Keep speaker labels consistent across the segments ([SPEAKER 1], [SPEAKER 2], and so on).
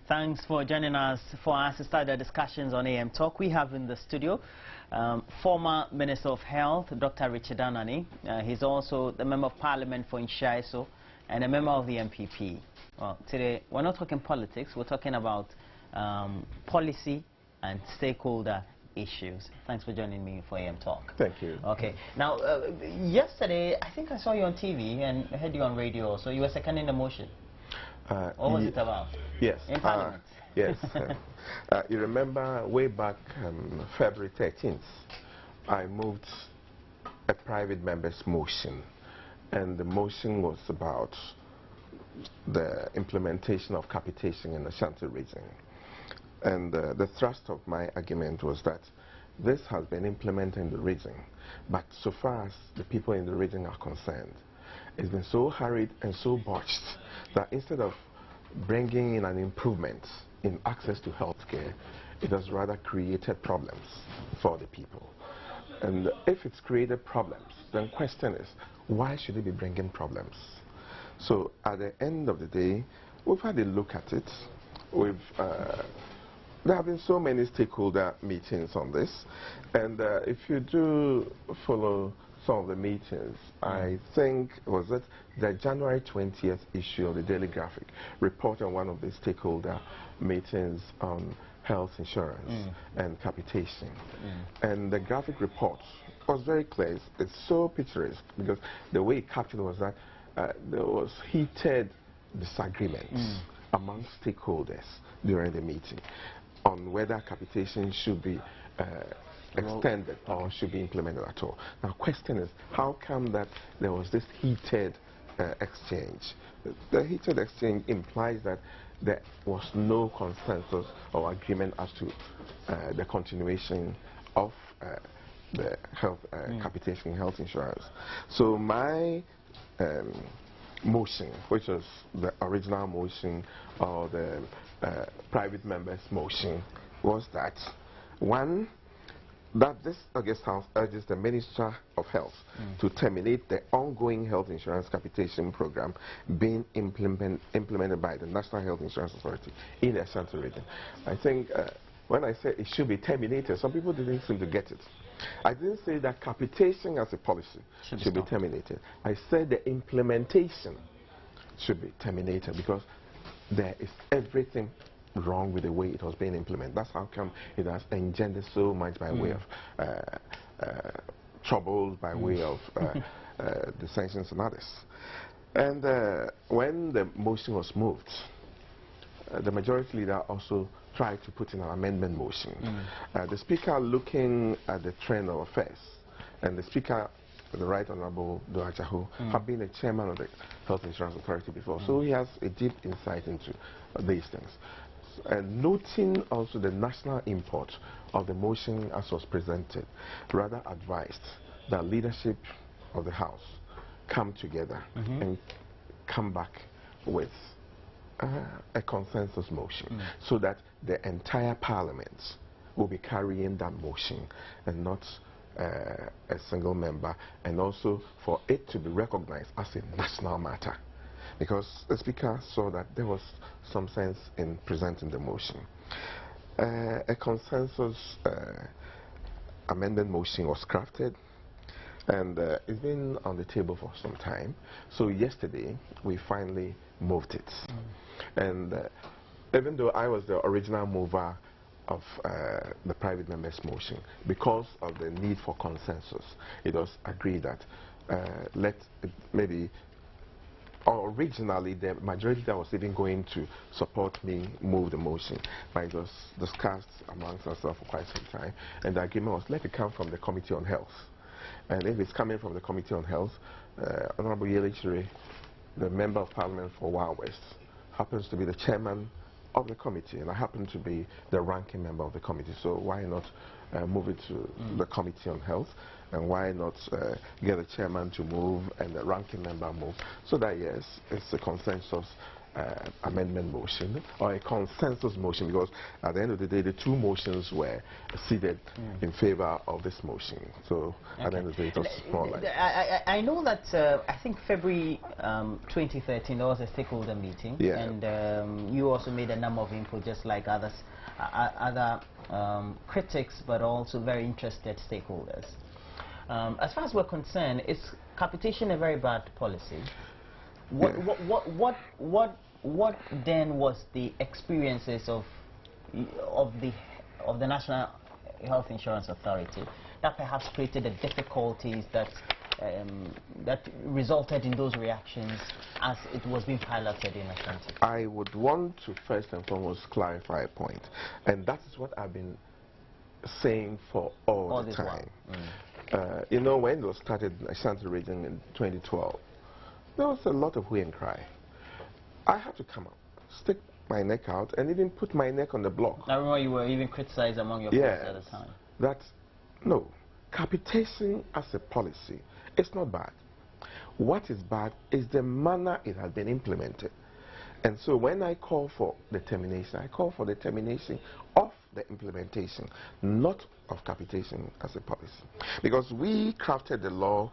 [SPEAKER 1] Thanks for joining us for us to start the discussions on AM Talk. We have in the studio former Minister of Health, Dr. Richard Anani. He's also the Member of Parliament for Inshaiso and a member of the MPP. Well, today we're not talking politics, we're talking about policy and stakeholder issues. Thanks for joining me for AM Talk.
[SPEAKER 2] Thank you.
[SPEAKER 1] Okay. Now, yesterday, I think I saw you on TV and heard you on radio, so you were seconding the motion. What was it about?
[SPEAKER 2] Yes.
[SPEAKER 1] In Parliament?
[SPEAKER 2] Yes. You remember way back February 13th, I moved a private member's motion, and the motion was about the implementation of capitation in the Ashanti region. And the thrust of my argument was that this has been implemented in the region, but so far as the people in the region are concerned, it's been so hurried and so botched that instead of bringing in an improvement in access to health care, it has rather created problems for the people. And if it's created problems, then the question is, why should it be bringing problems? So at the end of the day, we've had a look at it. There have been so many stakeholder meetings on this, and if you do follow some of the meetings, I think, was it the January 20th issue of the Daily Graphic report on one of the stakeholder meetings on health insurance and capitation. And the graphic report was very clear. It's so picturesque because the way it captured was that there was heated disagreements among stakeholders during the meeting on whether capitation should be extended or should be implemented at all. Now, the question is, how come that there was this heated exchange? The heated exchange implies that there was no consensus or agreement as to the continuation of the health capitation health insurance. So my motion, which was the original motion or the private member's motion, was that one, that this August House urges the Minister of Health to terminate the ongoing health insurance capitation program being implemented by the National Health Insurance Authority in the Ashanti region. I think when I said it should be terminated, some people didn't seem to get it. I didn't say that capitation as a policy should be terminated. I said the implementation should be terminated because there is everything wrong with the way it was being implemented. That's how come it has engendered so much by way of troubles, by way of dissensions and others. And when the motion was moved, the majority leader also tried to put in an amendment motion. The Speaker, looking at the trend of affairs, and the Speaker, the Right Honourable Doajahu, have been the chairman of the Health Insurance Authority before, so he has a deep insight into these things. And noting also the national import of the motion as was presented, rather advised that leadership of the House come together and come back with a consensus motion so that the entire Parliament will be carrying that motion and not a single member, and also for it to be recognized as a national matter, because the Speaker saw that there was some sense in presenting the motion. A consensus amendment motion was crafted, and it's been on the table for some time. So yesterday we finally moved it, and even though I was the original mover of the private member's motion, because of the need for consensus, it was agreed that originally the majority that was even going to support me move the motion, but it was discussed amongst ourselves for quite some time, and the agreement was let it come from the Committee on Health. And if it's coming from the Committee on Health, Honourable Yelichire, the Member of Parliament for Wild West, happens to be the chairman of the committee, and I happen to be the ranking member of the committee, so why not move it to the Committee on Health, and why not get the chairman to move and the ranking member move, so that yes, it's a consensus amendment motion or a consensus motion, because at the end of the day, the two motions were seated in favor of this motion. So at the end of the day, it was more like...
[SPEAKER 1] I know that I think February 2013 there was a stakeholder meeting, and you also made a number of input, just like others, other critics, but also very interested stakeholders. As far as we're concerned, is capitation a very bad policy? What then was the experiences of the National Health Insurance Authority that perhaps created the difficulties that that resulted in those reactions as it was being piloted in Ashanti?
[SPEAKER 2] I would want to first and foremost clarify a point, and that is what I've been saying for all the time. You know, when it was started in Ashanti region in 2012, there was a lot of hue and cry. I had to come up, stick my neck out, and even put my neck on the block.
[SPEAKER 1] I remember you were even criticized among your peers at the time.
[SPEAKER 2] That, no, capitation as a policy is not bad. What is bad is the manner it has been implemented. And so when I call for the termination, I call for the termination of the implementation, not of capitation as a policy. Because we crafted the law,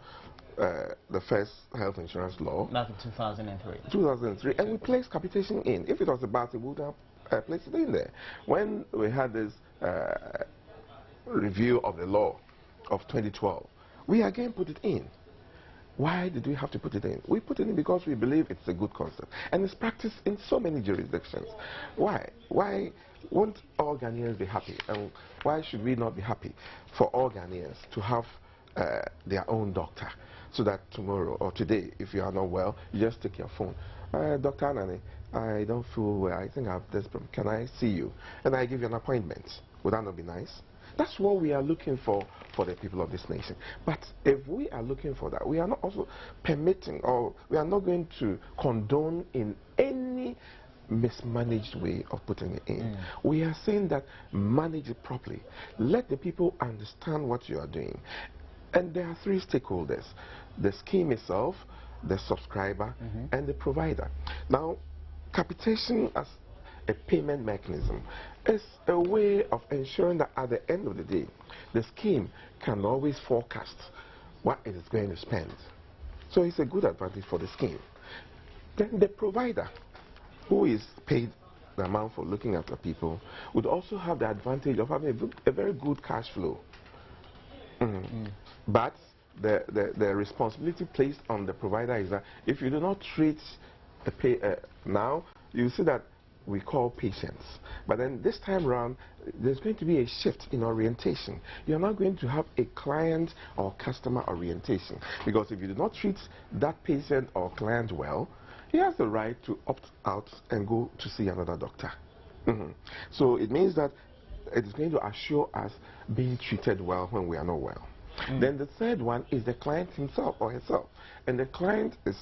[SPEAKER 2] the first health insurance law.
[SPEAKER 1] Back in 2003.
[SPEAKER 2] 2003, and we placed capitation in. If it was about it, we would have placed it in there. When we had this review of the law of 2012, we again put it in. Why did we have to put it in? We put it in because we believe it's a good concept. And it's practiced in so many jurisdictions. Why? Why won't all Ghanaians be happy? And why should we not be happy for all Ghanaians to have their own doctor? So that tomorrow or today, if you are not well, you just take your phone. Dr. Anani, I don't feel well. I think I have this problem. Can I see you? And I give you an appointment. Would that not be nice? That's what we are looking for the people of this nation. But if we are looking for that, we are not also permitting, or we are not going to condone in any mismanaged way of putting it in. We are saying that manage it properly. Let the people understand what you are doing. And there are three stakeholders: the scheme itself, the subscriber, and the provider. Now, capitation as a payment mechanism is a way of ensuring that at the end of the day, the scheme can always forecast what it is going to spend. So it's a good advantage for the scheme. Then the provider, who is paid the amount for looking after people, would also have the advantage of having a very good cash flow. But the responsibility placed on the provider is that if you do not treat the now, you see that we call patients. But then this time around, there's going to be a shift in orientation. You're not going to have a client or customer orientation. Because if you do not treat that patient or client well, he has the right to opt out and go to see another doctor. So it means that it is going to assure us being treated well when we are not well. Then the third one is the client himself or herself. And the client is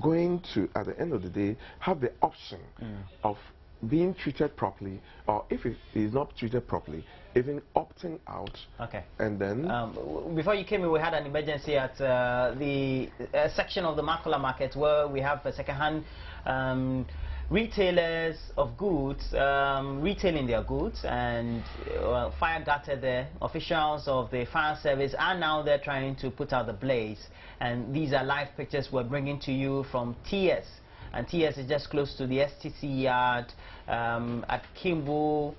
[SPEAKER 2] going to, at the end of the day, have the option of being treated properly, or if it is not treated properly, even opting out.
[SPEAKER 1] Okay.
[SPEAKER 2] And then
[SPEAKER 1] before you came in, we had an emergency at the section of the Makula market where we have second-hand retailers of goods retailing their goods, and fire gutted there. Officials of the fire service are now there trying to put out the blaze, and these are live pictures we're bringing to you from TS. And TS is just close to the STC yard at Kimbu,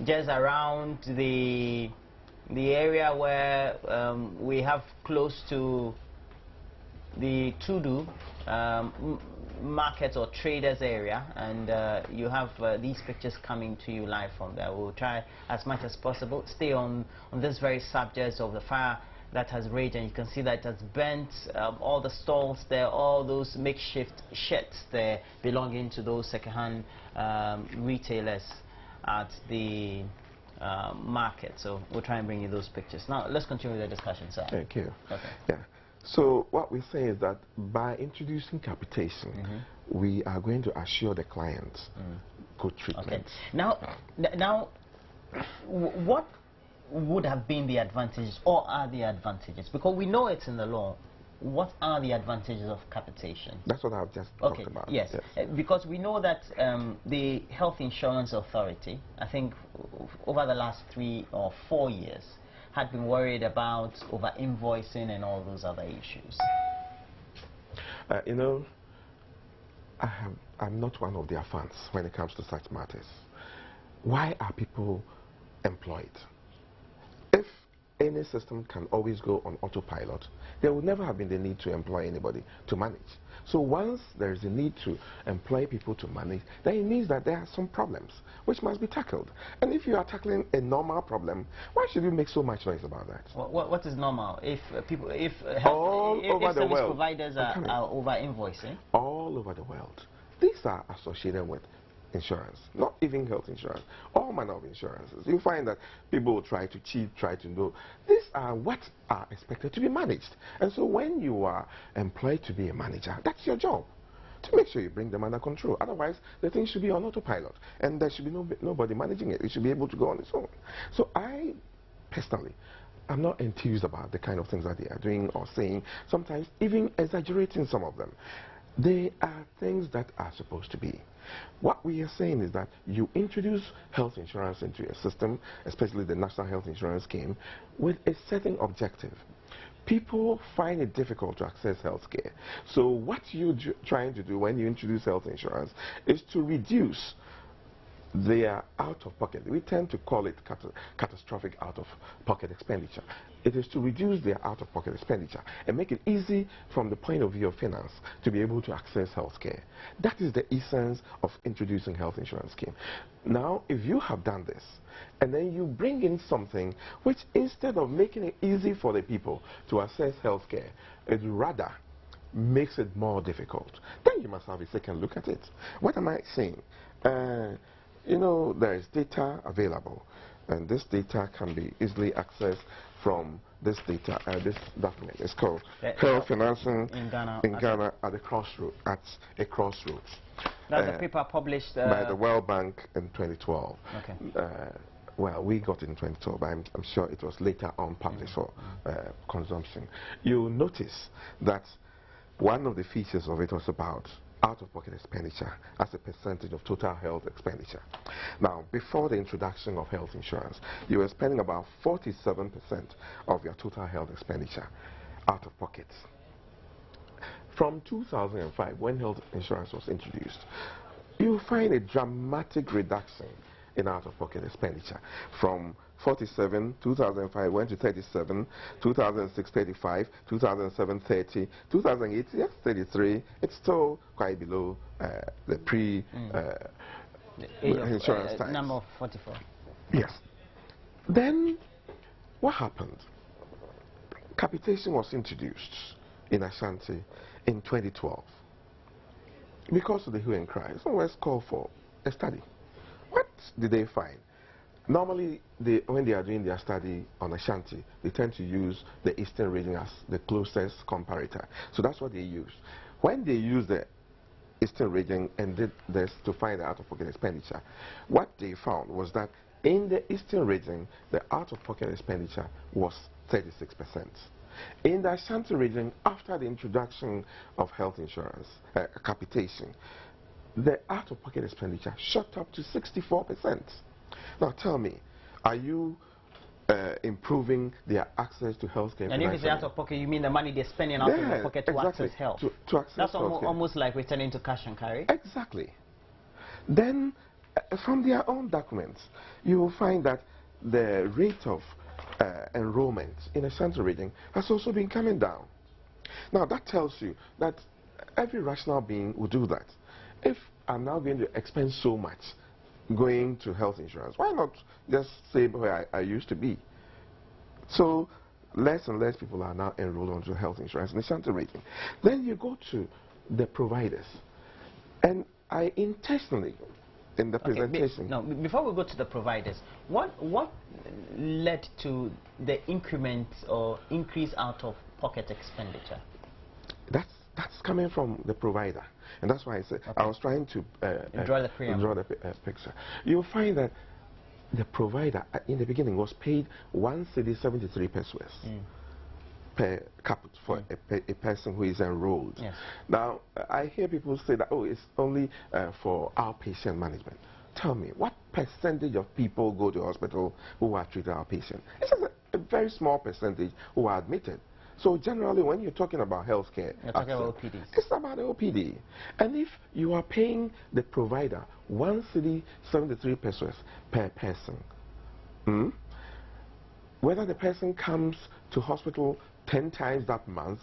[SPEAKER 1] just around the area where we have close to the Tudu market or traders area, and you have these pictures coming to you live from there. We'll try as much as possible stay on this very subject of the fire that has raged, and you can see that it has burnt all the stalls there, all those makeshift sheds there belonging to those second-hand retailers at the market. So we'll try and bring you those pictures. Now let's continue with the discussion, sir.
[SPEAKER 2] Thank you.
[SPEAKER 1] Okay.
[SPEAKER 2] Yeah. So what we say is that by introducing capitation, we are going to assure the clients good treatment.
[SPEAKER 1] Okay. Now, what would have been the advantages, or are the advantages? Because we know it's in the law. what are the advantages of capitation?
[SPEAKER 2] That's what I've just talked about.
[SPEAKER 1] Yes, because we know that the Health Insurance Authority, I think over the last 3 or 4 years, had been worried about over-invoicing and all those other issues.
[SPEAKER 2] You know, I'm not one of their fans when it comes to such matters. Why are people employed? If any system can always go on autopilot, there would never have been the need to employ anybody to manage. So once there is a need to employ people to manage, then it means that there are some problems which must be tackled. And if you are tackling a normal problem, why should you make so much noise about that?
[SPEAKER 1] What is normal? If if service providers are over invoicing?
[SPEAKER 2] All over the world. These are associated with insurance, not even health insurance, all manner of insurances. You find that people will try to cheat, try to know. These are what are expected to be managed. And so when you are employed to be a manager, that's your job, to make sure you bring them under control. Otherwise, the thing should be on autopilot, and there should be nobody managing it. It should be able to go on its own. So I, personally, I'm not enthused about the kind of things that they are doing or saying, sometimes even exaggerating some of them. They are things that are supposed to be. What we are saying is that you introduce health insurance into a system, especially the National Health Insurance Scheme, with a certain objective. People find it difficult to access health care. So what you're trying to do when you introduce health insurance is to reduce their out-of-pocket. We tend to call it catastrophic out-of-pocket expenditure. It is to reduce their out-of-pocket expenditure and make it easy from the point of view of finance to be able to access health care. That is the essence of introducing health insurance scheme. Now, if you have done this, and then you bring in something which, instead of making it easy for the people to access health care, it rather makes it more difficult, then you must have a second look at it. What am I saying? You know, there is data available, and this data can be easily accessed from this data, this document. It's called Health Financing in Ghana at a Crossroads.
[SPEAKER 1] That's the paper published
[SPEAKER 2] by the World Bank in 2012.
[SPEAKER 1] Okay.
[SPEAKER 2] Well, we got it in 2012, but I'm sure it was later on published for consumption. You'll notice that one of the features of it was about out-of-pocket expenditure as a percentage of total health expenditure. Now, before the introduction of health insurance, you were spending about 47% of your total health expenditure out of pocket. From 2005, when health insurance was introduced, you find a dramatic reduction in out-of-pocket expenditure. From 47, 2005 went to 37, 2006 35, 2007 30, 2008 yes 33. It's still quite below the pre-insurance time.
[SPEAKER 1] Number of 44.
[SPEAKER 2] Yes. Then what happened? Capitation was introduced in Ashanti in 2012 because of the hue and cry. So let's call for a study. What did they find? Normally, when they are doing their study on Ashanti, they tend to use the Eastern region as the closest comparator. So that's what they use. When they use the Eastern region and did this to find the out-of-pocket expenditure, what they found was that in the Eastern region, the out-of-pocket expenditure was 36%. In the Ashanti region, after the introduction of health insurance, capitation, the out-of-pocket expenditure shot up to 64%. Now tell me, are you improving their access to health care?
[SPEAKER 1] And if it's out of pocket, you mean the money they're spending out of their pocket to access health?
[SPEAKER 2] To access
[SPEAKER 1] That's almost like returning to cash and carry.
[SPEAKER 2] Exactly. Then, from their own documents, you will find that the rate of enrollment in the Ashanti region has also been coming down. Now that tells you that every rational being will do that. If I'm now going to expend so much going to health insurance, why not just stay where I used to be? So less and less people are now enrolled onto health insurance in the Ashanti region. Then you go to the providers, and I intentionally in the presentation.
[SPEAKER 1] No, before we go to the providers, what led to the increment or increase out of pocket expenditure?
[SPEAKER 2] That's coming from the provider, and that's why I said I was trying to
[SPEAKER 1] draw the
[SPEAKER 2] picture. You'll find that the provider in the beginning was paid 1 cedi 73 pesos per capita for a person who is enrolled.
[SPEAKER 1] Yes.
[SPEAKER 2] Now, I hear people say that, oh, it's only for outpatient management. Tell me, what percentage of people go to hospital who are treated outpatient? It's just a very small percentage who are admitted. So generally, when you're talking about healthcare,
[SPEAKER 1] you're talking about OPDs.
[SPEAKER 2] It's about the OPD. And if you are paying the provider 1 cedi 73 pesos per person, whether the person comes to hospital 10 times that month,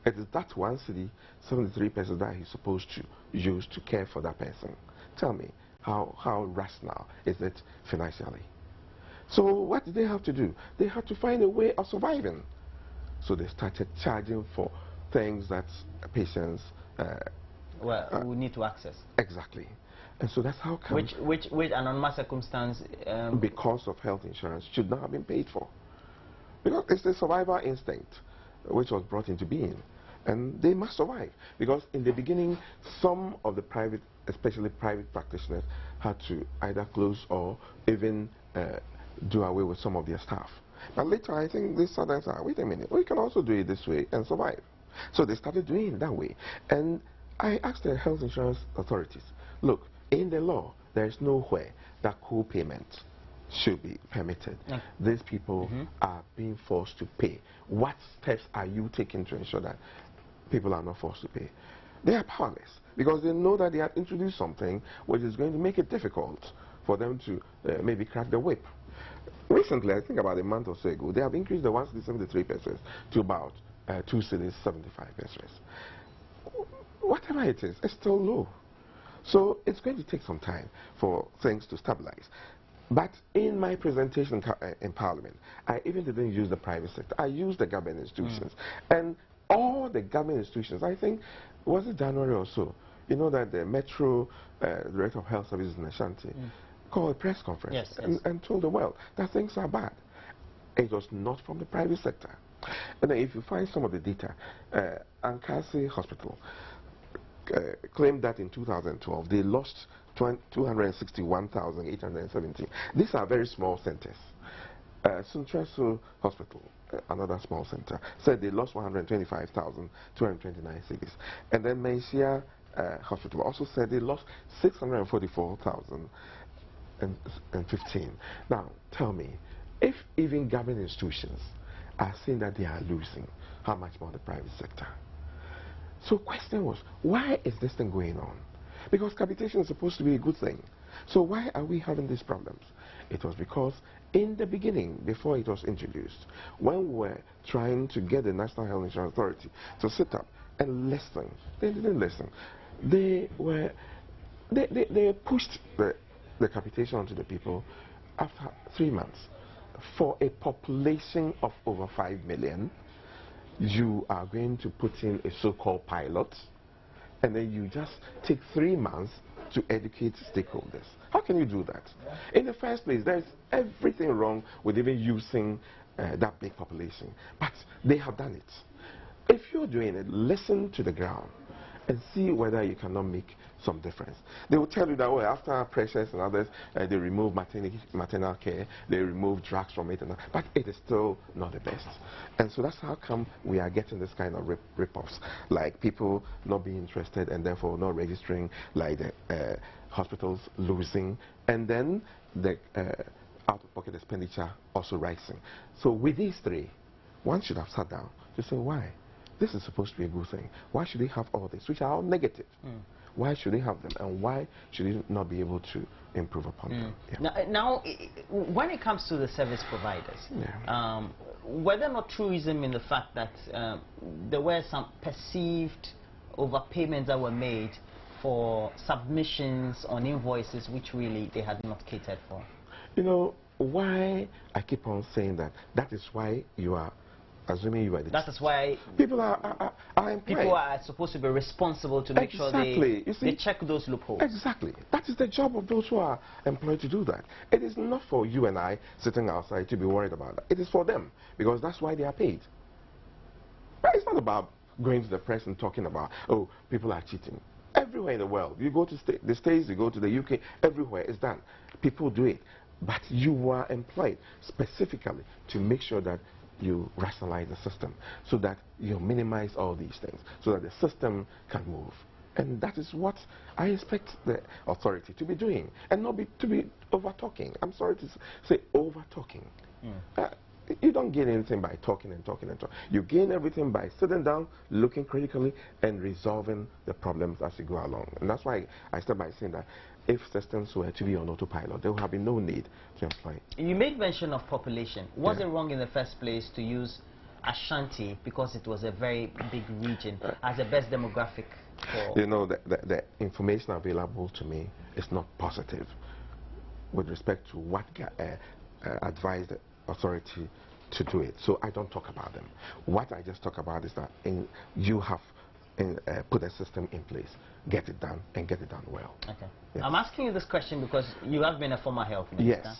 [SPEAKER 2] it is that 1 cedi 73 pesos that he's supposed to use to care for that person. Tell me, how rational is it financially? So what did they have to do? They had to find a way of surviving. So they started charging for things that patients
[SPEAKER 1] we need to access.
[SPEAKER 2] Exactly. And so that's how come
[SPEAKER 1] which an normal circumstance
[SPEAKER 2] because of health insurance should not have been paid for. Because it's the survival instinct which was brought into being. And they must survive. Because in the beginning, some of the private, especially private practitioners, had to either close or even do away with some of their staff. But later, I think they said, wait a minute, we can also do it this way and survive. So they started doing it that way. And I asked the health insurance authorities, look, in the law, there is nowhere that co-payment should be permitted. These people are being forced to pay. What steps are you taking to ensure that people are not forced to pay? They are powerless because they know that they have introduced something which is going to make it difficult for them to maybe crack the whip. Recently, I think about a month or so ago, they have increased the 1 cedi 73 pesos to about 2 cedis 75 pesos. Whatever it is, it's still low. So it's going to take some time for things to stabilize. But in my presentation in Parliament, I even didn't use the private sector. I used the government institutions. And all the government institutions, I think, was it January or so, you know that the Metro Director of Health Services in Ashanti called a press conference and told the world that things are bad. It was not from the private sector. And if you find some of the data, Ankasi Hospital claimed that in 2012 they lost 261,870. These are very small centers. Suntreso Hospital, another small center, said they lost 125,229 cities. And then Mencia Hospital also said they lost 644,015. Now, tell me, if even government institutions are saying that they are losing, how much more the private sector? So the question was, why is this thing going on? Because capitation is supposed to be a good thing. So why are we having these problems? It was because in the beginning, before it was introduced, when we were trying to get the National Health Insurance Authority to sit up and listen, they didn't listen. They pushed the capitation onto the people after 3 months. For a population of over 5 million, you are going to put in a so-called pilot, and then you just take 3 months to educate stakeholders. How can you do that? In the first place, there's everything wrong with even using that big population. But they have done it. If you're doing it, listen to the ground and see whether you cannot make some difference. They will tell you that, oh, after Precious and others, they remove maternal care, they remove drugs from it, but it is still not the best. And so that's how come we are getting this kind of rip-offs, like people not being interested and therefore not registering, like the hospitals losing, and then the out-of-pocket expenditure also rising. So with these three, one should have sat down to say, why? This is supposed to be a good thing. Why should they have all this, which are all negative? Why should they have them, and why should they not be able to improve upon them?
[SPEAKER 1] Now, when it comes to the service providers, were there not truism in the fact that there were some perceived overpayments that were made for submissions on invoices which really they had not catered for?
[SPEAKER 2] You know, why I keep on saying that, that is why you are assuming you are the
[SPEAKER 1] That is why
[SPEAKER 2] people are employed.
[SPEAKER 1] People are supposed to be responsible to make sure they check those loopholes.
[SPEAKER 2] Exactly. That is the job of those who are employed to do that. It is not for you and I sitting outside to be worried about that. It is for them, because that's why they are paid. But it's not about going to the press and talking about, oh, people are cheating. Everywhere in the world, you go to the States, you go to the UK, everywhere it's done. People do it. But you are employed specifically to make sure that you rationalize the system so that you minimize all these things, so that the system can move. And that is what I expect the authority to be doing, and not to be over-talking. I'm sorry to say over-talking. You don't gain anything by talking and talking and talking. You gain everything by sitting down, looking critically, and resolving the problems as you go along. And that's why I start by saying that if systems were to be on autopilot, there would have been no need to employ.
[SPEAKER 1] You made mention of population. Was it wrong in the first place to use Ashanti because it was a very big region as the best demographic?
[SPEAKER 2] You know, the information available to me is not positive with respect to what advised the authority to do it. So I don't talk about them. What I just talk about is that you have put a system in place, get it done, and get it done well. Okay.
[SPEAKER 1] Yes. I'm asking you this question because you have been a former health minister.
[SPEAKER 2] Yes.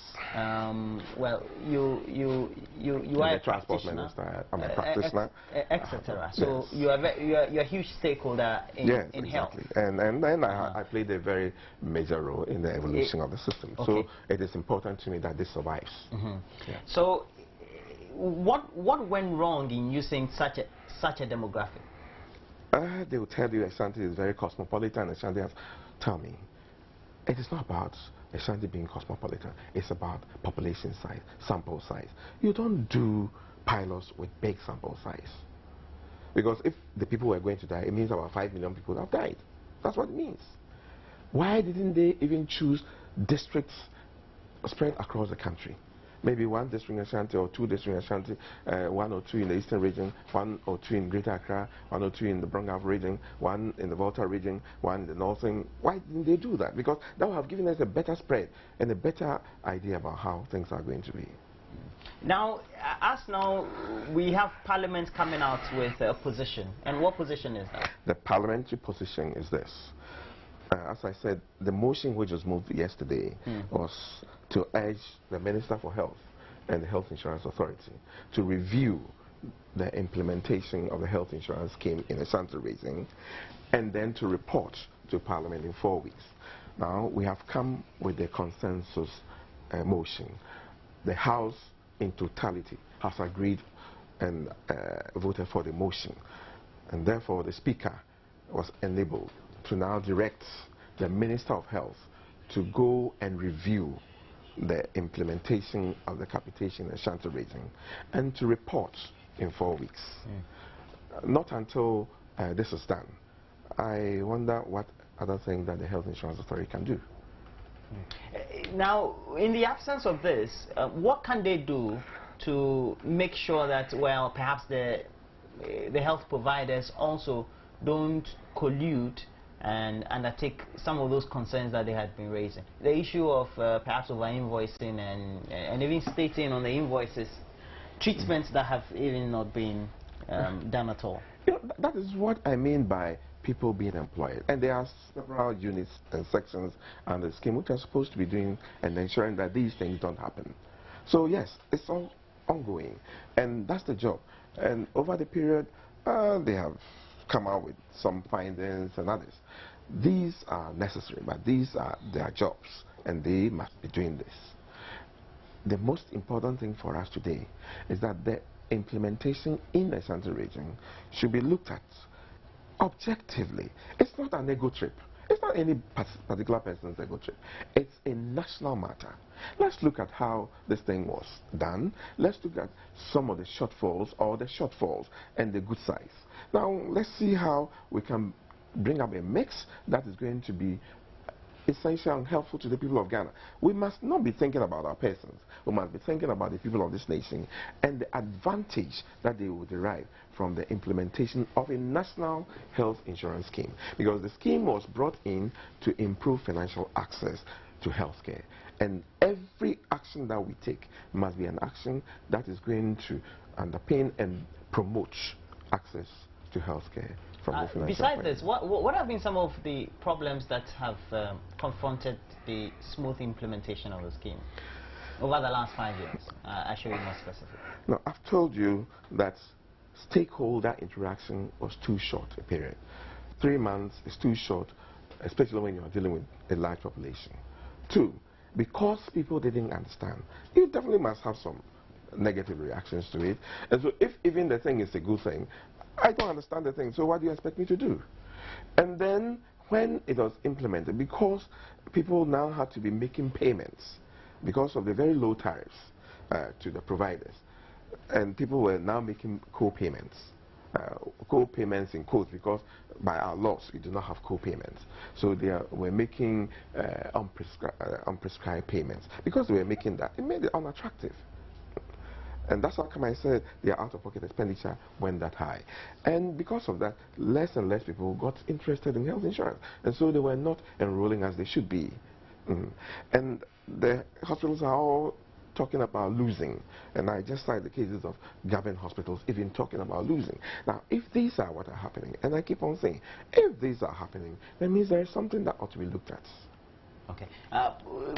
[SPEAKER 1] Well, you are a
[SPEAKER 2] transport minister. I'm a practitioner,
[SPEAKER 1] etc. So yes. you're a huge stakeholder in
[SPEAKER 2] yes,
[SPEAKER 1] in
[SPEAKER 2] exactly.
[SPEAKER 1] health.
[SPEAKER 2] And I played a very major role in the evolution of the system. Okay. So it is important to me that this survives. Yeah.
[SPEAKER 1] So what went wrong in using such a demographic?
[SPEAKER 2] They will tell you Ashanti is very cosmopolitan. Ashanti has, tell me, it is not about Ashanti being cosmopolitan. It's about population size, sample size. You don't do pilots with big sample size. Because if the people were going to die, it means about 5 million people have died. That's what it means. Why didn't they even choose districts spread across the country? Maybe one district in Ashanti or two districts in Ashanti, one or two in the eastern region, one or two in Greater Accra, one or two in the Brongaf region, one in the Volta region, one in the northern. Why didn't they do that? Because that would have given us a better spread and a better idea about how things are going to be.
[SPEAKER 1] Now, we have Parliament coming out with a position. And what position is that?
[SPEAKER 2] The parliamentary position is this. As I said, the motion which was moved yesterday was to urge the Minister for Health and the Health Insurance Authority to review the implementation of the health insurance scheme in Ashanti region and then to report to Parliament in 4 weeks. Now, we have come with a consensus motion. The House in totality has agreed and voted for the motion, and therefore the Speaker was enabled to now direct the Minister of Health to go and review the implementation of the capitation in the Ashanti region and to report in 4 weeks. Not until this is done, I wonder what other thing that the Health Insurance Authority can do.
[SPEAKER 1] Now, in the absence of this, what can they do to make sure that, well, perhaps the health providers also don't collude and undertake some of those concerns that they had been raising? The issue of perhaps over-invoicing and even stating on the invoices treatments that have even not been done at all.
[SPEAKER 2] You know, that is what I mean by people being employed. And there are several units and sections under the scheme which are supposed to be doing and ensuring that these things don't happen. So yes, it's all ongoing, and that's the job. And over the period, they have come out with some findings and others. These are necessary, but these are their jobs, and they must be doing this. The most important thing for us today is that the implementation in the Ashanti region should be looked at objectively. It's not an ego trip. It's not any particular person's ego trip. It's a national matter. Let's look at how this thing was done. Let's look at some of the shortfalls and the good sides. Now, let's see how we can bring up a mix that is going to be essential and helpful to the people of Ghana. We must not be thinking about our persons. We must be thinking about the people of this nation and the advantage that they will derive from the implementation of a national health insurance scheme. Because the scheme was brought in to improve financial access to health care. And every action that we take must be an action that is going to underpin and promote access to health care.
[SPEAKER 1] Besides this, what have been some of the problems that have confronted the smooth implementation of the scheme over the last 5 years? I should be more specific.
[SPEAKER 2] No, I've told you that stakeholder interaction was too short a period. 3 months is too short, especially when you're dealing with a large population. 2, because people didn't understand. You definitely must have some negative reactions to it. And so if even the thing is a good thing, I don't understand the thing, so what do you expect me to do? And then when it was implemented, because people now had to be making payments because of the very low tariffs to the providers, and people were now making co-payments. Co-payments in quotes, because by our laws we do not have co-payments. So we're making unprescribed payments. Because they were making that, it made it unattractive. And that's how come I said their out-of-pocket expenditure went that high. And because of that, less and less people got interested in health insurance. And so they were not enrolling as they should be. And the hospitals are all talking about losing. And I just cited the cases of government hospitals even talking about losing. Now, if these are what are happening, and I keep on saying, if these are happening, that means there is something that ought to be looked at.
[SPEAKER 1] Okay.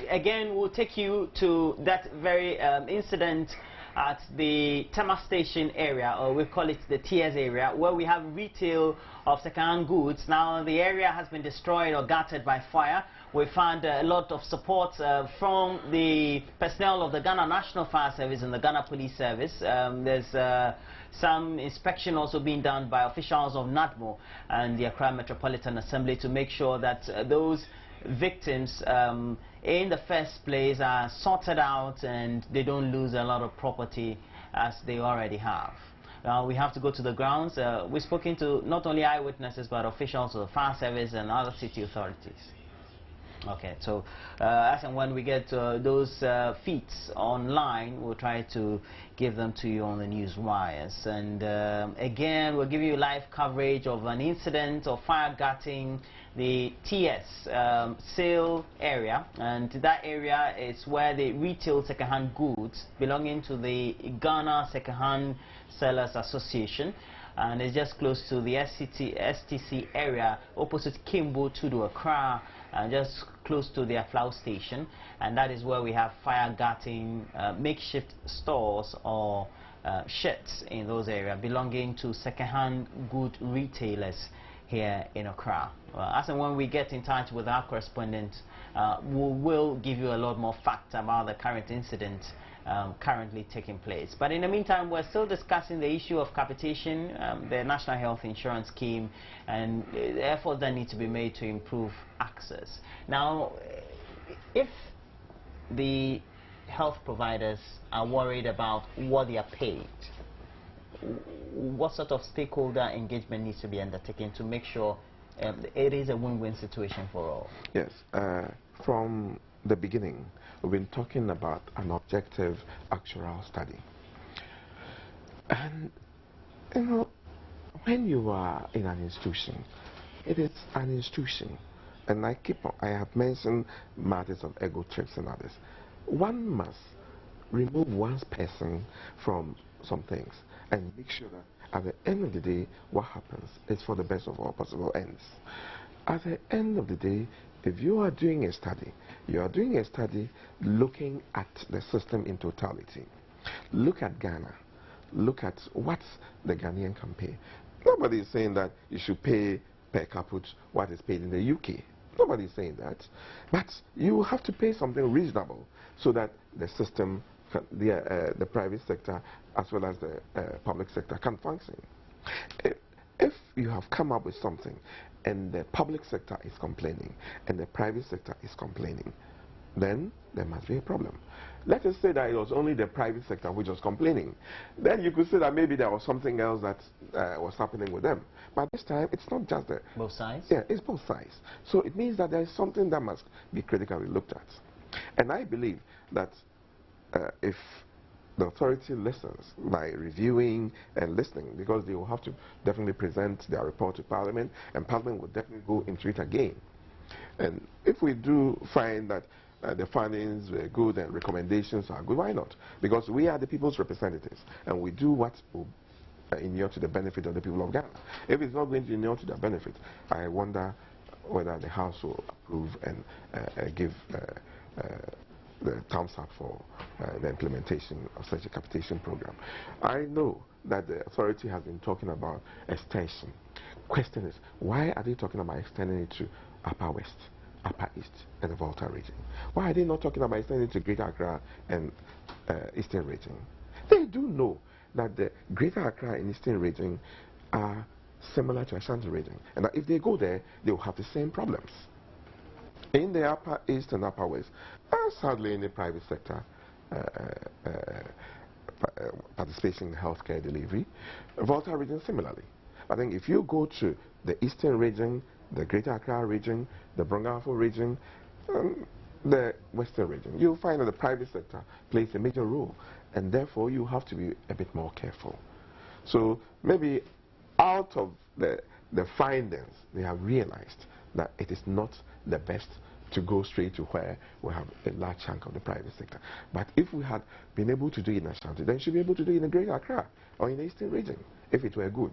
[SPEAKER 1] Again, we'll take you to that very incident at the Tama Station area, or we call it the TS area, where we have retail of second-hand goods. Now, the area has been destroyed or gutted by fire. We found a lot of support from the personnel of the Ghana National Fire Service and the Ghana Police Service. There's some inspection also being done by officials of NADMO and the Accra Metropolitan Assembly to make sure that those victims in the first place are sorted out and they don't lose a lot of property as they already have. Now we have to go to the grounds. We've spoken to not only eyewitnesses but officials of the fire service and other city authorities. Okay, so as and when we get those feeds online, we'll try to give them to you on the news wires. And again, we'll give you live coverage of an incident of fire gutting the TS sale area, and that area is where they retail second-hand goods belonging to the Ghana Second-Hand Sellers Association. And it's just close to the STC area, opposite Kimbo to Accra, just close to the Acquah station. And that is where we have fire gutting makeshift stores or sheds in those areas belonging to second-hand good retailers here in Accra. As and when we get in touch with our correspondent, we will give you a lot more facts about the current incident currently taking place. But in the meantime, we're still discussing the issue of capitation, the National Health Insurance Scheme, and the efforts that need to be made to improve access. Now, if the health providers are worried about what they are paid, what sort of stakeholder engagement needs to be undertaken to make sure it is a win-win situation for all?
[SPEAKER 2] Yes, from the beginning, we've been talking about an objective actuarial study. And, you know, when you are in an institution, it is an institution. And I have mentioned matters of ego trips and others. One must remove one's person from some things and make sure that at the end of the day, what happens is for the best of all possible ends. At the end of the day, if you are doing a study, you are doing a study looking at the system in totality. Look at Ghana. Look at what the Ghanaian can pay. Nobody is saying that you should pay per caput what is paid in the UK. Nobody is saying that. But you have to pay something reasonable so that the system, the private sector as well as the public sector can function. If you have come up with something and the public sector is complaining and the private sector is complaining, then there must be a problem. Let us say that it was only the private sector which was complaining. Then you could say that maybe there was something else that was happening with them. But this time, it's not just the...
[SPEAKER 1] Both sides?
[SPEAKER 2] Yeah, it's both sides. So it means that there is something that must be critically looked at. And I believe that if the authority listens by reviewing and listening, because they will have to definitely present their report to Parliament, and Parliament will definitely go into it again. And if we do find that the findings were good and recommendations are good, why not? Because we are the people's representatives, and we do what will inure to the benefit of the people of Ghana. If it's not going to inure to their benefit, I wonder whether the House will approve and give the thumbs up for the implementation of such a capitation program. I know that the authority has been talking about extension. Question is, why are they talking about extending it to Upper West, Upper East, and the Volta region? Why are they not talking about extending it to Greater Accra and Eastern region? They do know that the Greater Accra and Eastern region are similar to Ashanti region, and that if they go there, they will have the same problems. In the Upper East and Upper West, there's hardly any private sector participation in healthcare delivery. Volta region similarly. I think if you go to the Eastern region, the Greater Accra region, the Brongafo region, the Western region, you'll find that the private sector plays a major role, and therefore you have to be a bit more careful. So maybe out of the findings, they have realized that it is not the best to go straight to where we have a large chunk of the private sector. But if we had been able to do it in Ashanti, then we should be able to do it in the Greater Accra or in the Eastern region, if it were good.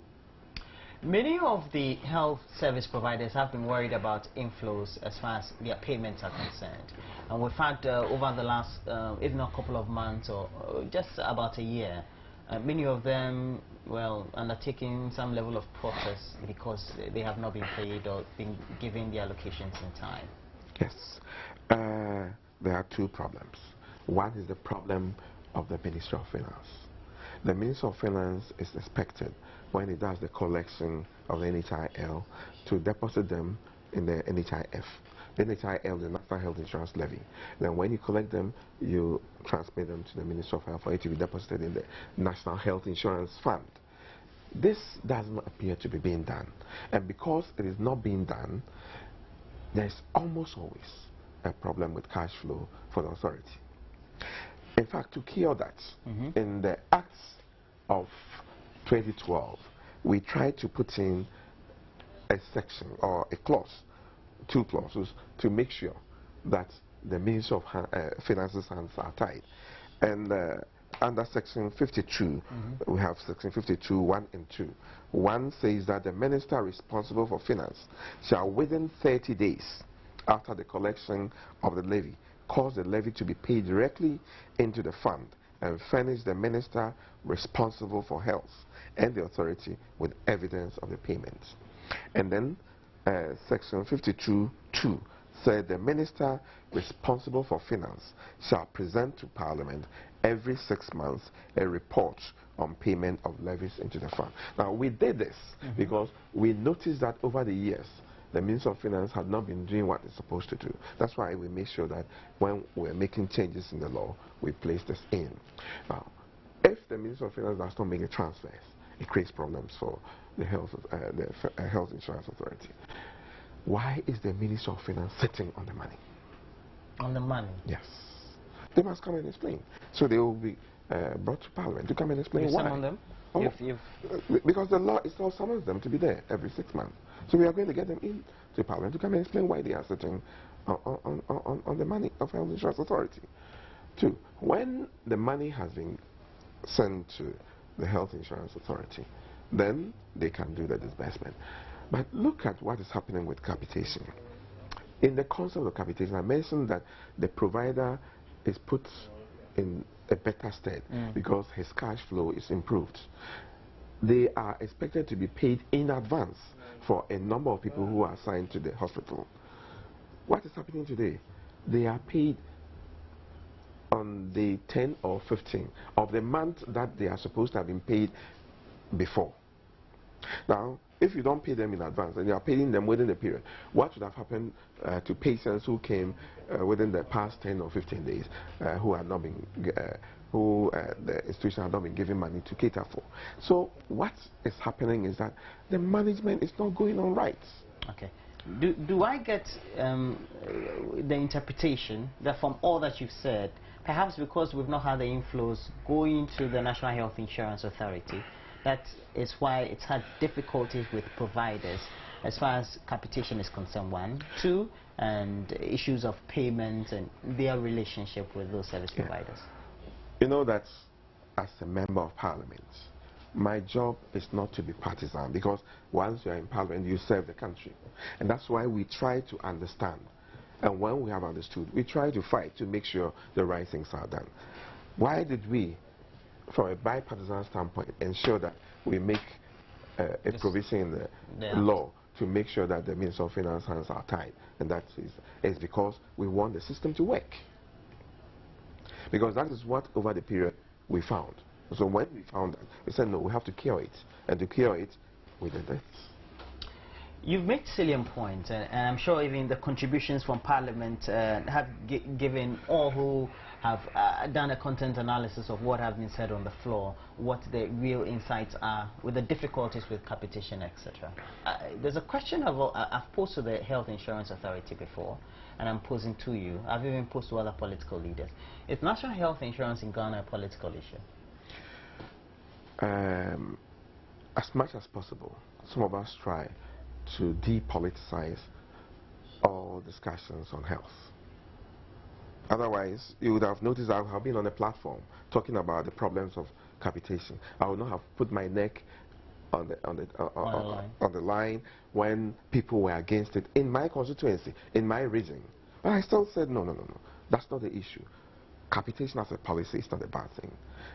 [SPEAKER 1] Many of the health service providers have been worried about inflows as far as their payments are concerned. And we've had over the last, if not a couple of months or just about a year, many of them, well, undertaking some level of protest because they have not been paid or been given the allocations in time.
[SPEAKER 2] Yes. There are two problems. One is the problem of the Ministry of Finance. The Ministry of Finance is expected, when it does the collection of the NHIL, to deposit them in the NHIF. The NHIL, the National Health Insurance Levy. Then when you collect them, you transmit them to the Ministry of Health for it to be deposited in the National Health Insurance Fund. This does not appear to be being done. And because it is not being done, there's almost always a problem with cash flow for the authority. In fact, to cure that, in the Acts of 2012, we tried to put in a section or a clause, two clauses, to make sure that the Ministry of Finance's hands are tied. And under section 52, we have section 52, 1 and 2. 1 says that the minister responsible for finance shall within 30 days after the collection of the levy cause the levy to be paid directly into the fund and furnish the minister responsible for health and the authority with evidence of the payment. And then section 52(2) said the minister responsible for finance shall present to Parliament every 6 months a report on payment of levies into the fund. Now, we did this because we noticed that over the years the Ministry of Finance had not been doing what it's supposed to do. That's why we made sure that when we're making changes in the law, we place this in. Now, if the Ministry of Finance does not make the transfers, it creates problems for the Health Insurance Authority. Why is the Ministry of Finance sitting on the money?
[SPEAKER 1] On the money?
[SPEAKER 2] Yes. They must come and explain. So they will be brought to Parliament to come and explain why.
[SPEAKER 1] Summon them?
[SPEAKER 2] Oh, because the law itself summons them to be there every 6 months. So we are going to get them in to Parliament to come and explain why they are sitting on the money of Health Insurance Authority. 2, when the money has been sent to the Health Insurance Authority, then they can do the disbursement. But look at what is happening with capitation. In the concept of capitation, I mentioned that the provider is put in a better stead because his cash flow is improved. They are expected to be paid in advance for a number of people who are assigned to the hospital. What is happening today? They are paid on the 10 or 15 of the month that they are supposed to have been paid before. Now, if you don't pay them in advance and you are paying them within the period, what would have happened to patients who came within the past 10 or 15 days who had not been, the institution had not been given money to cater for? So what is happening is that the management is not going on right.
[SPEAKER 1] Okay. Do I get the interpretation that from all that you've said, perhaps because we've not had the inflows going to the National Health Insurance Authority, that is why it's had difficulties with providers as far as capitation is concerned, 1. 2, and issues of payments and their relationship with those service providers?
[SPEAKER 2] You know that as a member of Parliament, my job is not to be partisan, because once you are in Parliament, you serve the country. And that's why we try to understand. And when we have understood, we try to fight to make sure the right things are done. Why did we, from a bipartisan standpoint, ensure that we make a provision in the law to make sure that the Minister of Finance hands are tied? And that is because we want the system to work. Because that is what, over the period, we found. So when we found that, we said, no, we have to cure it. And to cure it, we did it.
[SPEAKER 1] You've made salient points, and I'm sure even the contributions from Parliament have given all who have done a content analysis of what has been said on the floor, what the real insights are, with the difficulties with capitation, etc. There's a question I've posed to the Health Insurance Authority before, and I'm posing to you. I've even posed to other political leaders. Is national health insurance in Ghana a political issue?
[SPEAKER 2] As much as possible, some of us try to depoliticize all discussions on health. Otherwise, you would have noticed I have been on a platform talking about the problems of capitation. I would not have put my neck on the line when people were against it in my constituency, in my region. But I still said, no, that's not the issue. Capitation as a policy is not a bad thing,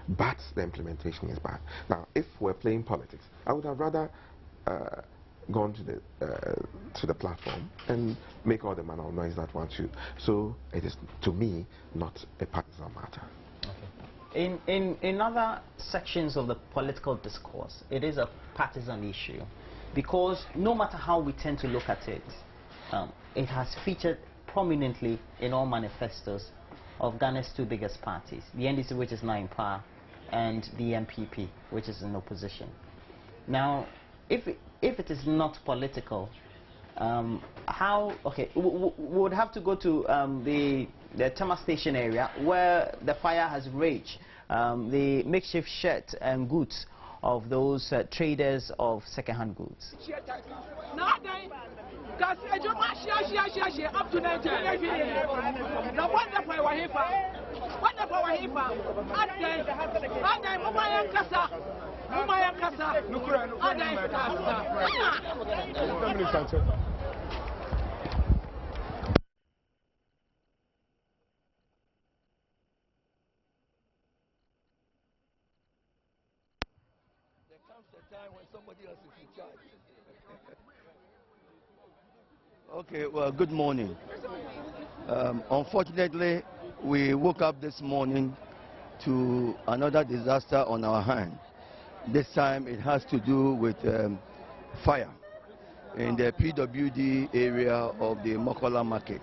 [SPEAKER 2] but the implementation is bad. Now, if we're playing politics, I would have rather gone to the platform and make all the manner of noise that one should. So it is, to me, not a partisan matter.
[SPEAKER 1] Okay. In other sections of the political discourse, it is a partisan issue, because no matter how we tend to look at it, it has featured prominently in all manifestos of Ghana's two biggest parties, the NDC, which is now in power, and the MPP, which is in opposition. Now, if it is not political, we would have to go to the Tama Station area where the fire has raged, the makeshift sheds and goods of those traders of second-hand goods.
[SPEAKER 3] Okay, well, good morning. Unfortunately, we woke up this morning to another disaster on our hand. This time it has to do with fire in the PWD area of the Mokola market.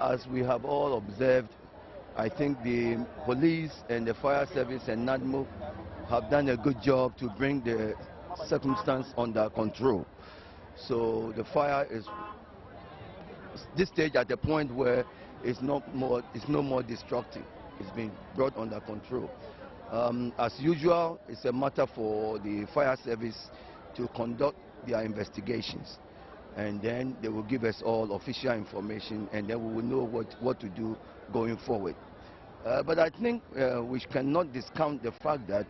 [SPEAKER 3] As we have all observed, I think the police and the fire service and NADMO have done a good job to bring the circumstance under control. So the fire is this stage at the point where it's no more destructive. It's been brought under control. As usual, it's a matter for the fire service to conduct their investigations, and then they will give us all official information, and then we will know what to do going forward. But I think we cannot discount the fact that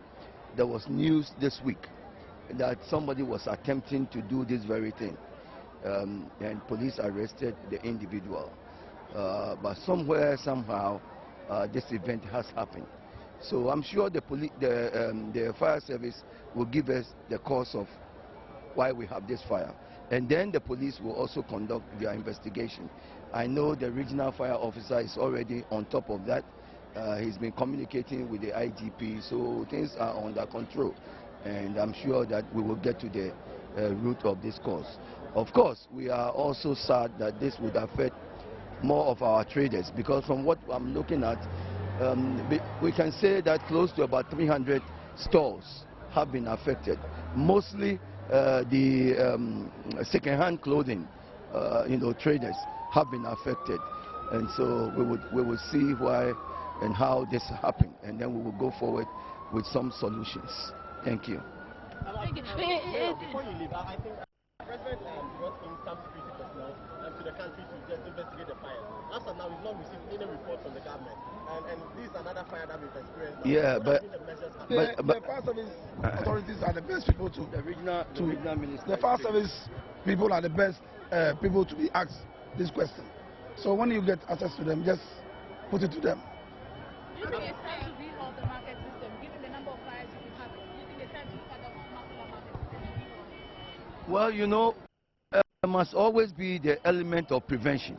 [SPEAKER 3] there was news this week that somebody was attempting to do this very thing, and police arrested the individual. But somewhere, somehow, this event has happened. So I'm sure the fire service will give us the cause of why we have this fire. And then the police will also conduct their investigation. I know the regional fire officer is already on top of that. He's been communicating with the IGP, so things are under control. And I'm sure that we will get to the root of this cause. Of course, we are also sad that this would affect more of our traders, because from what I'm looking at, we can say that close to about 300 stores have been affected. Mostly the second-hand clothing, traders have been affected, and so we will see why and how this happened, and then we will go forward with some solutions. Thank you.
[SPEAKER 4] Before you leave, I think the President brought in some security personnel to the country to just investigate the fire. As of now, we've not received any report from the government, and this is another fire that we've experienced.
[SPEAKER 3] Yeah, but
[SPEAKER 5] the fire service authorities are the best people to
[SPEAKER 3] the regional minister.
[SPEAKER 5] The fire service people are the best people to be asked this question. So when you get access to them, just put it to them.
[SPEAKER 6] Do you think it's time to rehaul the market system, given the number of fires you have? Do you think it's time to look at the whole market system?
[SPEAKER 3] Well, there must always be the element of prevention.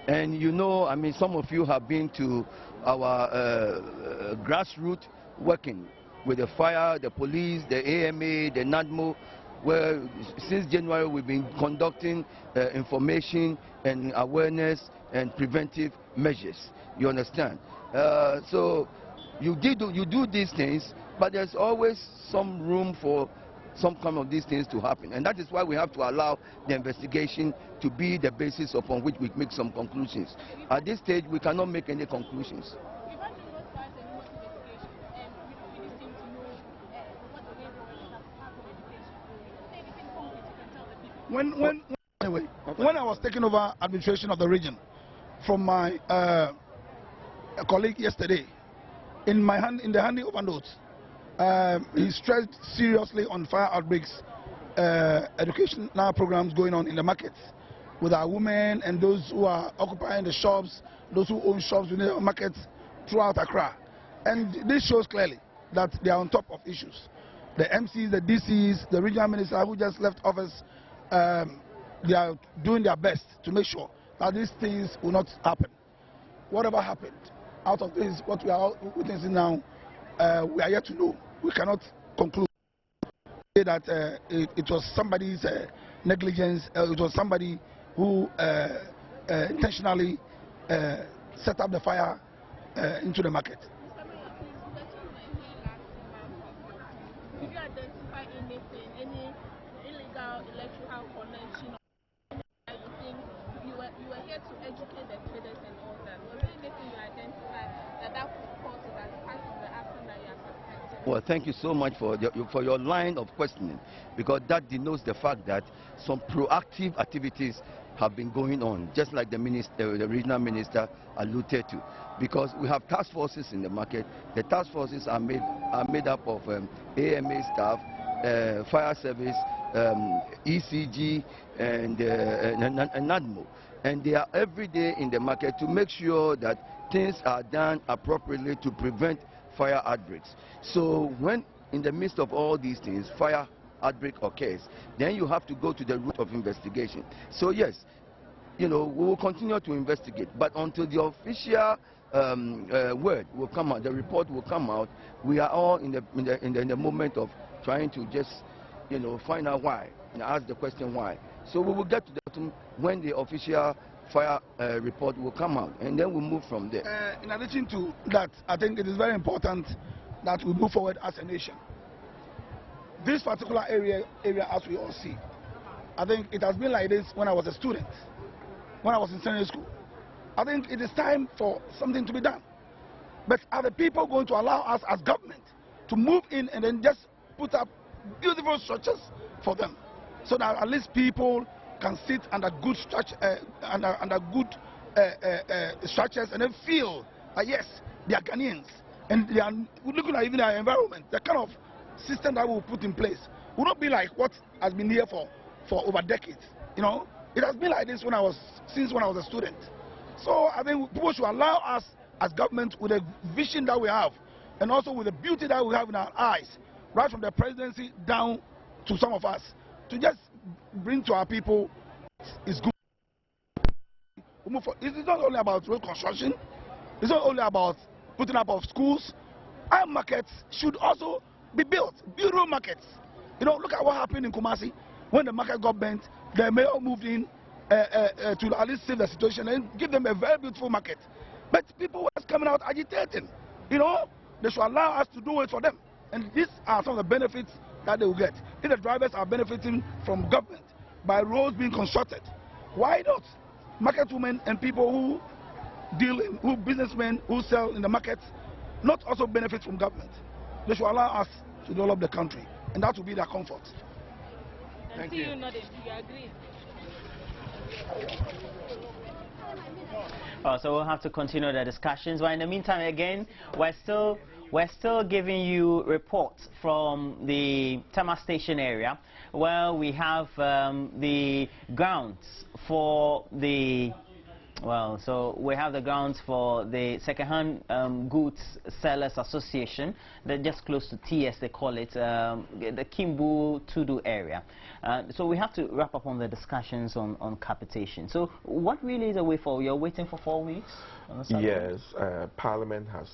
[SPEAKER 3] And I mean, some of you have been to our grassroots working with the fire, the police, the AMA, the NADMO, where since January we've been conducting information and awareness and preventive measures. You understand? So you do these things, but there's always some room for some kind of these things to happen, and that is why we have to allow the investigation to be the basis upon which we make some conclusions. At this stage, we cannot make any conclusions.
[SPEAKER 5] When I was taking over administration of the region from my colleague yesterday, in the handing over notes, he stressed seriously on fire outbreaks, educational programs going on in the markets with our women and those who are occupying the shops, those who own shops within the markets throughout Accra. And this shows clearly that they are on top of issues. The MCs, the DCs, the regional minister who just left office, they are doing their best to make sure that these things will not happen. Whatever happened out of this, what we are witnessing now, we are yet to know. We cannot conclude that it was somebody's negligence, it was somebody who intentionally set up the fire into the market.
[SPEAKER 6] Did you identify anything, any illegal electoral connection? You think you were here to educate the traders and all that? Was there anything you identified that could cause it as part of the action that you are suspecting?
[SPEAKER 3] Well, thank you so much for your line of questioning, because that denotes the fact that some proactive activities have been going on, just like the regional minister alluded to, because we have task forces in the market. The task forces are made up of AMA staff, fire service, ECG, and NADMO, and they are every day in the market to make sure that things are done appropriately to prevent fire outbreaks. So when in the midst of all these things, fire outbreak occurs, then you have to go to the root of investigation. So yes, we will continue to investigate, but until the official word will come out, the report will come out, we are all in the moment of trying to just find out why and ask the question why. So we will get to the bottom when the official fire report will come out, and then we'll move from there.
[SPEAKER 5] In addition to that, I think it is very important that we move forward as a nation. This particular area, as we all see, I think it has been like this when I was a student, when I was in senior school. I think it is time for something to be done. But are the people going to allow us as government to move in and then just put up beautiful structures for them, so that at least people can sit under good structures and then feel that yes, they are Ghanaians and they are looking at even our environment. The kind of system that we will put in place will not be like what has been here for over decades. It has been like this since when I was a student. So I think people should allow us as government, with the vision that we have and also with the beauty that we have in our eyes, right from the presidency down to some of us, to just bring to our people is good. It's not only about road construction, it's not only about putting up of schools. Our markets should also be built, bureau markets. Look at what happened in Kumasi when the market got bent. The mayor moved in to at least save the situation and give them a very beautiful market. But people were coming out agitating. They should allow us to do it for them. And these are some of the benefits that they will get. If the drivers are benefiting from government by roads being constructed, why not market women and people who businessmen who sell in the markets not also benefit from government? They should allow us to develop the country, and that will be their comfort.
[SPEAKER 6] Thank you. Do you agree?
[SPEAKER 1] So we'll have to continue the discussions. But in the meantime, again, we're still giving you reports from the Tama Station area, where we have the grounds for the we have the grounds for the Second-Hand Goods Sellers Association. They're just close to TS, they call it, the Kimbu Tudu area. So we have to wrap up on the discussions on capitation. So what really is the way forward? You're waiting for 4 weeks?
[SPEAKER 2] Yes, Parliament has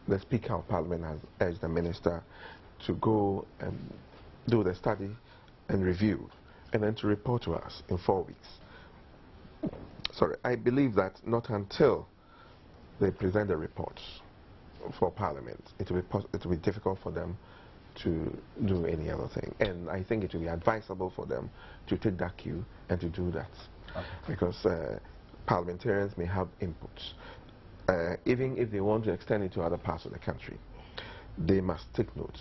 [SPEAKER 2] the Speaker of Parliament has urged the Minister to go and do the study and review, and then to report to us in 4 weeks. Sorry, I believe that not until they present the reports for Parliament, it will be difficult for them to do any other thing. And I think it will be advisable for them to take that cue and to do that. Okay. Because parliamentarians may have inputs. Even if they want to extend it to other parts of the country, they must take note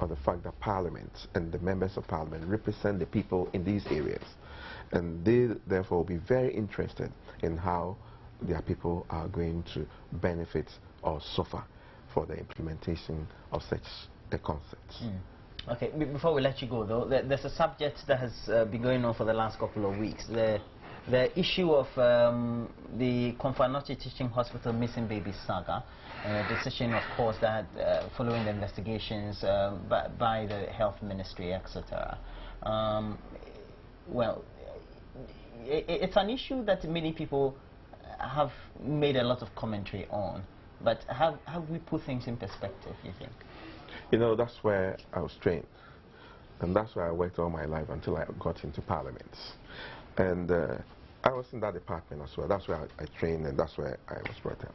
[SPEAKER 2] of the fact that Parliament and the members of Parliament represent the people in these areas. And they therefore will be very interested in how their people are going to benefit or suffer for the implementation of such a concept.
[SPEAKER 1] Okay, before we let you go though, there's a subject that has been going on for the last couple of weeks. The issue of the Comfort Teaching Hospital missing baby saga, decision of course that following the investigations by the Health Ministry, etc. Well, it's an issue that many people have made a lot of commentary on, but how we put things in perspective, you think?
[SPEAKER 2] You know, that's where I was trained, and that's where I worked all my life until I got into Parliament. And I was in that department as well. That's where I trained, and that's where I was brought up.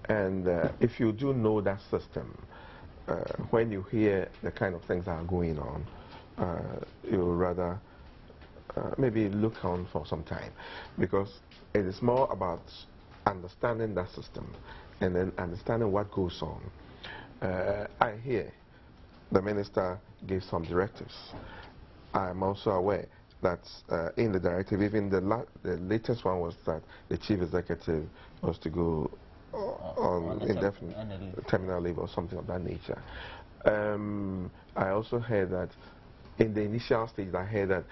[SPEAKER 2] And if you do know that system, when you hear the kind of things that are going on, you'll rather maybe look on for some time, because it is more about understanding that system and then understanding what goes on. I hear the minister gave some directives. I'm also aware that in the directive, even the latest one was that the chief executive was to go on indefinite terminal leave or something of that nature. I also heard that in the initial stage, I heard that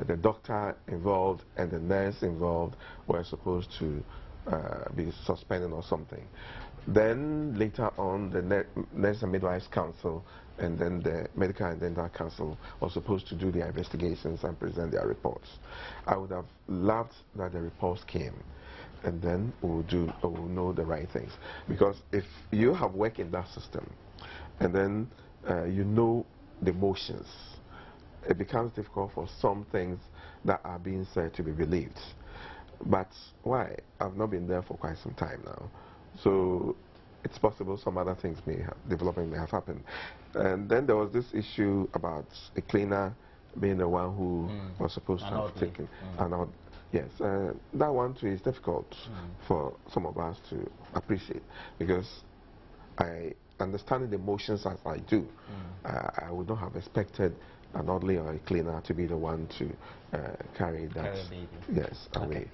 [SPEAKER 2] the doctor involved and the nurse involved were supposed to be suspended or something. Then later on, the Nurse and Midwives Council and then the Medical and Dental Council were supposed to do their investigations and present their reports. I would have loved that the reports came, and then we'll know the right things. Because if you have worked in that system, and then you know the motions, it becomes difficult for some things that are being said to be believed. But why? I've not been there for quite some time now. So it's possible some other things development may have happened. And then there was this issue about a cleaner being the one who was supposed to have taken an out. Yes, that one too is difficult for some of us to appreciate, because I understand the emotions as I do. I would not have expected an orderly or a cleaner to be the one to carry that away.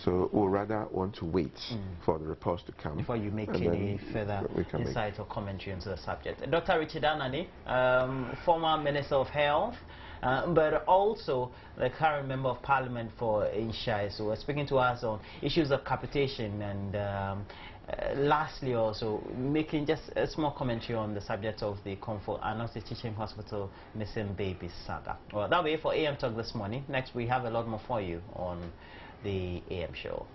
[SPEAKER 2] So we'll rather want to wait for the reports to come
[SPEAKER 1] before you make any further insight or commentary into the subject. Dr. Richard Anani, former Minister of Health, but also the current Member of Parliament for Inshai, so was speaking to us on issues of capitation and lastly also making just a small commentary on the subject of the Comfort Teaching Hospital missing baby saga. Well, that'll be it for AM Talk this morning. Next we have a lot more for you on the AM show.